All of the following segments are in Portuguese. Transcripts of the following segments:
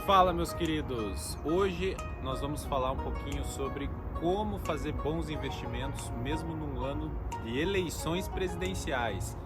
Fala, meus queridos! Hoje nós vamos falar um pouquinho sobre como fazer bons investimentos mesmo num ano de eleições presidenciais.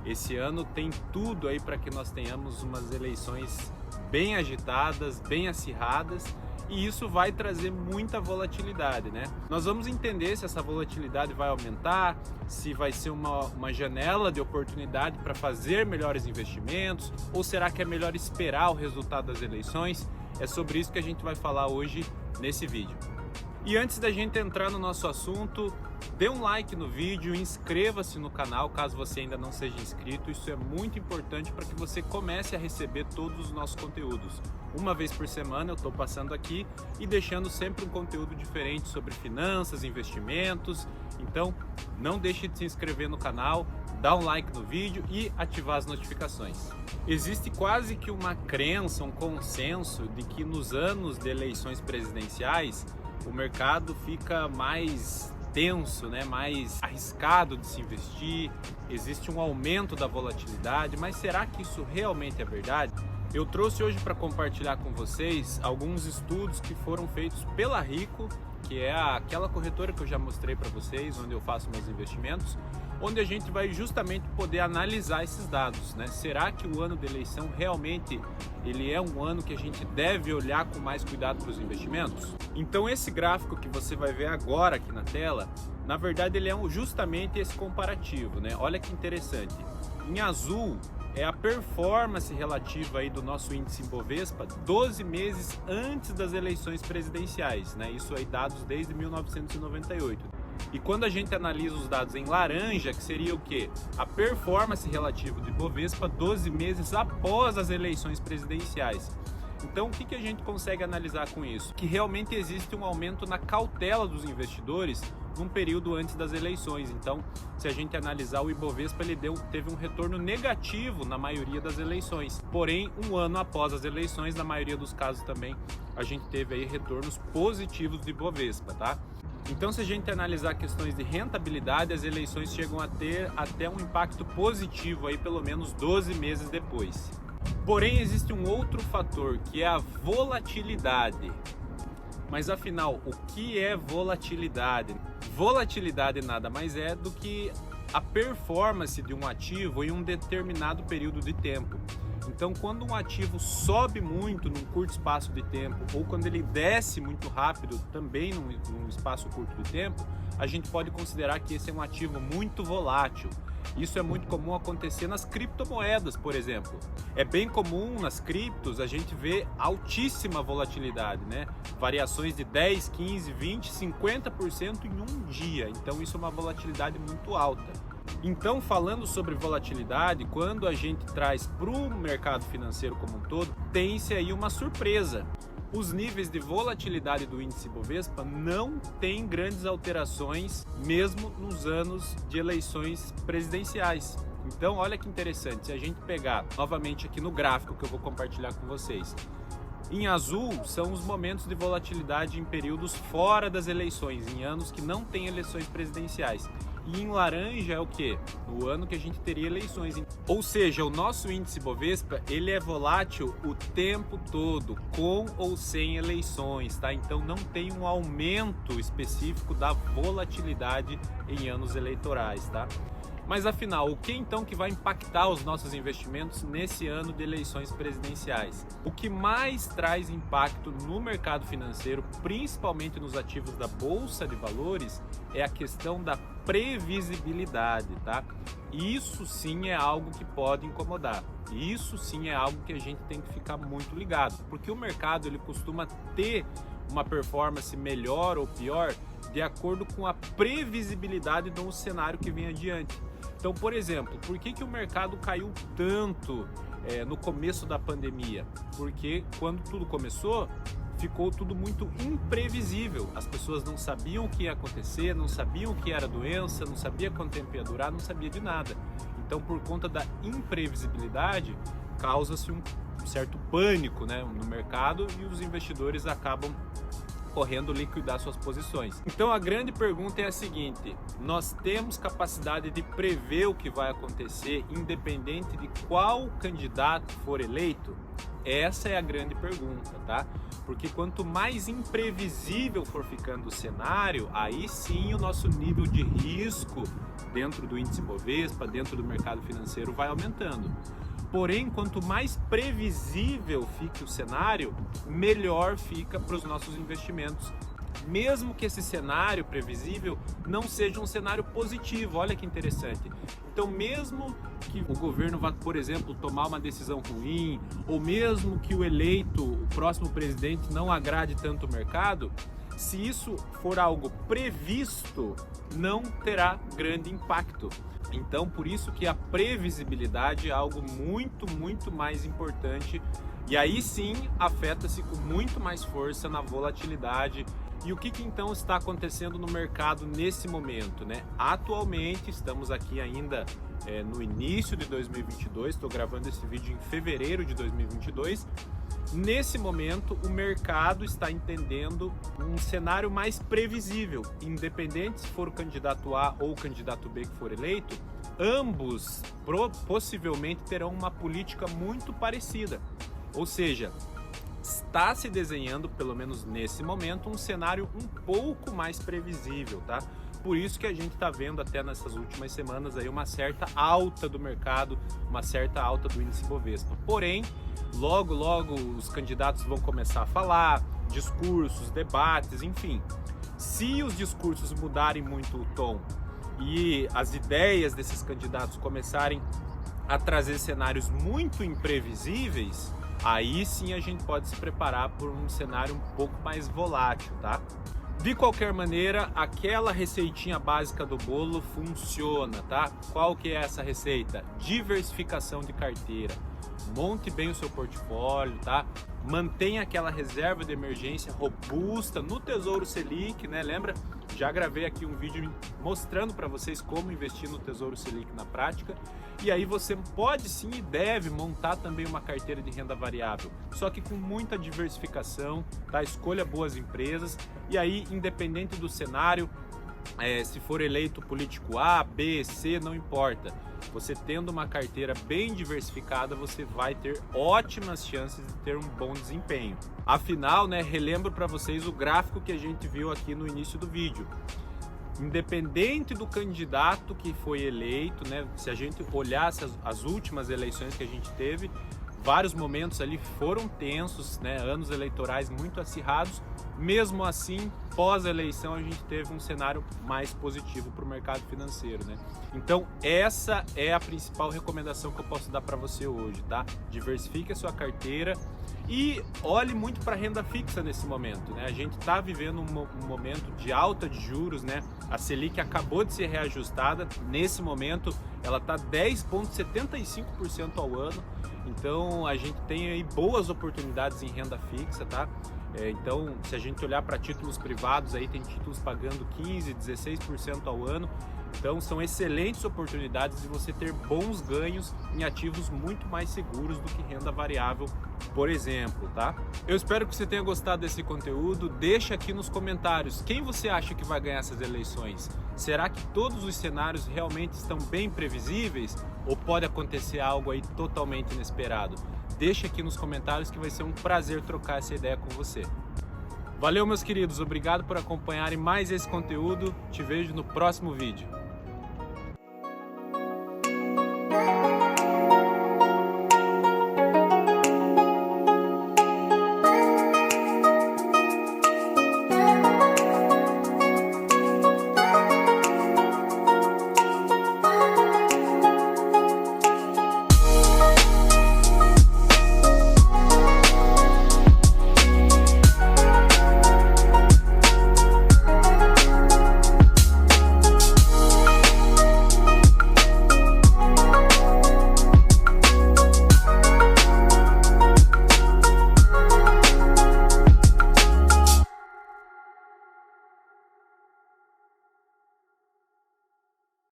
Esse ano tem tudo aí para que nós tenhamos umas eleições bem agitadas, bem acirradas, e isso vai trazer muita volatilidade, né? Nós vamos entender se essa volatilidade vai aumentar, se vai ser uma janela de oportunidade para fazer melhores investimentos, ou será que é melhor esperar o resultado das eleições? É sobre isso que a gente vai falar hoje nesse vídeo. E antes da gente entrar no nosso assunto, dê um like no vídeo, inscreva-se no canal caso você ainda não seja inscrito. Isso é muito importante para que você comece a receber todos os nossos conteúdos. Uma vez por semana eu estou passando aqui e deixando sempre um conteúdo diferente sobre finanças, investimentos. Então não deixe de se inscrever no canal, dar um like no vídeo e ativar as notificações. Existe quase que uma crença, um consenso de que nos anos de eleições presidenciais o mercado fica mais tenso, né? Mais arriscado de se investir, existe um aumento da volatilidade, mas será que isso realmente é verdade? Eu trouxe hoje para compartilhar com vocês alguns estudos que foram feitos pela Rico, que é aquela corretora que eu já mostrei para vocês, onde eu faço meus investimentos, onde a gente vai justamente poder analisar esses dados, né? Será que o ano de eleição realmente ele é um ano que a gente deve olhar com mais cuidado para os investimentos? Então esse gráfico que você vai ver agora aqui na tela, na verdade ele é justamente esse comparativo, né? Olha que interessante. Em azul é a performance relativa aí do nosso índice Ibovespa 12 meses antes das eleições presidenciais, né? Isso aí dados desde 1998. E quando a gente analisa os dados em laranja, que seria o quê? A performance relativa do Ibovespa 12 meses após as eleições presidenciais. Então, o que a gente consegue analisar com isso? Que realmente existe um aumento na cautela dos investidores num período antes das eleições. Então, se a gente analisar o Ibovespa, ele teve um retorno negativo na maioria das eleições. Porém, um ano após as eleições, na maioria dos casos também, a gente teve aí retornos positivos do Ibovespa, tá? Então, se a gente analisar questões de rentabilidade, as eleições chegam a ter até um impacto positivo aí pelo menos 12 meses depois. Porém, existe um outro fator, que é a volatilidade. Mas afinal, o que é volatilidade? Volatilidade nada mais é do que a performance de um ativo em um determinado período de tempo. Então, quando um ativo sobe muito num curto espaço de tempo, ou quando ele desce muito rápido também num espaço curto de tempo, a gente pode considerar que esse é um ativo muito volátil. Isso é muito comum acontecer nas criptomoedas, por exemplo. É bem comum nas criptos a gente ver altíssima volatilidade, né? Variações de 10, 15, 20, 50% em um dia. Então isso é uma volatilidade muito alta. Então, falando sobre volatilidade, quando a gente traz para o mercado financeiro como um todo, tem-se aí uma surpresa. Os níveis de volatilidade do índice Ibovespa não têm grandes alterações, mesmo nos anos de eleições presidenciais. Então, olha que interessante, se a gente pegar novamente aqui no gráfico que eu vou compartilhar com vocês, em azul são os momentos de volatilidade em períodos fora das eleições, em anos que não tem eleições presidenciais. E em laranja é o quê? O ano que a gente teria eleições. Ou seja, o nosso índice Bovespa, ele é volátil o tempo todo, com ou sem eleições, tá? Então não tem um aumento específico da volatilidade em anos eleitorais, tá? Mas afinal, o que então que vai impactar os nossos investimentos nesse ano de eleições presidenciais? O que mais traz impacto no mercado financeiro, principalmente nos ativos da Bolsa de Valores, é a questão da previsibilidade, tá? Isso sim é algo que pode incomodar. Isso sim é algo que a gente tem que ficar muito ligado, porque o mercado ele costuma ter uma performance melhor ou pior de acordo com a previsibilidade do cenário que vem adiante. Então, por exemplo, por que o mercado caiu tanto no começo da pandemia? Porque quando tudo começou, ficou tudo muito imprevisível. As pessoas não sabiam o que ia acontecer, não sabiam o que era a doença, não sabia quanto tempo ia durar, não sabia de nada. Então, por conta da imprevisibilidade, causa-se um certo pânico, né, no mercado e os investidores acabam correndo liquidar suas posições. Então a grande pergunta é a seguinte: nós temos capacidade de prever o que vai acontecer independente de qual candidato for eleito? Essa é a grande pergunta, tá? Porque quanto mais imprevisível for ficando o cenário, aí sim o nosso nível de risco dentro do índice Bovespa, dentro do mercado financeiro vai aumentando. Porém, quanto mais previsível fique o cenário, melhor fica para os nossos investimentos. Mesmo que esse cenário previsível não seja um cenário positivo, olha que interessante. Então, mesmo que o governo vá, por exemplo, tomar uma decisão ruim, ou mesmo que o eleito, o próximo presidente, não agrade tanto o mercado, se isso for algo previsto, não terá grande impacto. Então, por isso que a previsibilidade é algo muito mais importante, e aí sim afeta-se com muito mais força na volatilidade. E o que então está acontecendo no mercado nesse momento, né? Atualmente estamos aqui ainda no início de 2022, estou gravando esse vídeo em fevereiro de 2022. Nesse momento, o mercado está entendendo um cenário mais previsível, independente se for o candidato A ou o candidato B que for eleito, ambos possivelmente terão uma política muito parecida. Ou seja, está se desenhando, pelo menos nesse momento, um cenário um pouco mais previsível, tá? Por isso que a gente está vendo até nessas últimas semanas aí uma certa alta do mercado, uma certa alta do índice Bovespa. Porém, logo os candidatos vão começar a falar, discursos, debates, enfim. Se os discursos mudarem muito o tom e as ideias desses candidatos começarem a trazer cenários muito imprevisíveis, aí sim a gente pode se preparar por um cenário um pouco mais volátil, tá? De qualquer maneira, aquela receitinha básica do bolo funciona, tá? Qual que é essa receita? Diversificação de carteira. Monte bem o seu portfólio, tá? Mantenha aquela reserva de emergência robusta no Tesouro Selic, né? Lembra? Já gravei aqui um vídeo mostrando para vocês como investir no Tesouro Selic na prática. E aí você pode sim e deve montar também uma carteira de renda variável, só que com muita diversificação, tá? Escolha boas empresas e aí, independente do cenário, se for eleito político A, B, C, não importa. Você tendo uma carteira bem diversificada, você vai ter ótimas chances de ter um bom desempenho. Afinal, né, relembro para vocês o gráfico que a gente viu aqui no início do vídeo. Independente do candidato que foi eleito, né, se a gente olhasse as últimas eleições que a gente teve, vários momentos ali foram tensos, né, anos eleitorais muito acirrados. Mesmo assim, pós-eleição, a gente teve um cenário mais positivo para o mercado financeiro, né? Então, essa é a principal recomendação que eu posso dar para você hoje, tá? Diversifique a sua carteira e olhe muito para a renda fixa nesse momento, né? A gente está vivendo um momento de alta de juros, né? A Selic acabou de ser reajustada. Nesse momento, ela está 10,75% ao ano. Então, a gente tem aí boas oportunidades em renda fixa, tá? Então, se a gente olhar para títulos privados, aí tem títulos pagando 15%, 16% ao ano. Então, são excelentes oportunidades de você ter bons ganhos em ativos muito mais seguros do que renda variável, por exemplo, tá? Eu espero que você tenha gostado desse conteúdo. Deixa aqui nos comentários quem você acha que vai ganhar essas eleições. Será que todos os cenários realmente estão bem previsíveis ou pode acontecer algo aí totalmente inesperado? Deixa aqui nos comentários que vai ser um prazer trocar essa ideia com você. Valeu, meus queridos, obrigado por acompanharem mais esse conteúdo. Te vejo no próximo vídeo.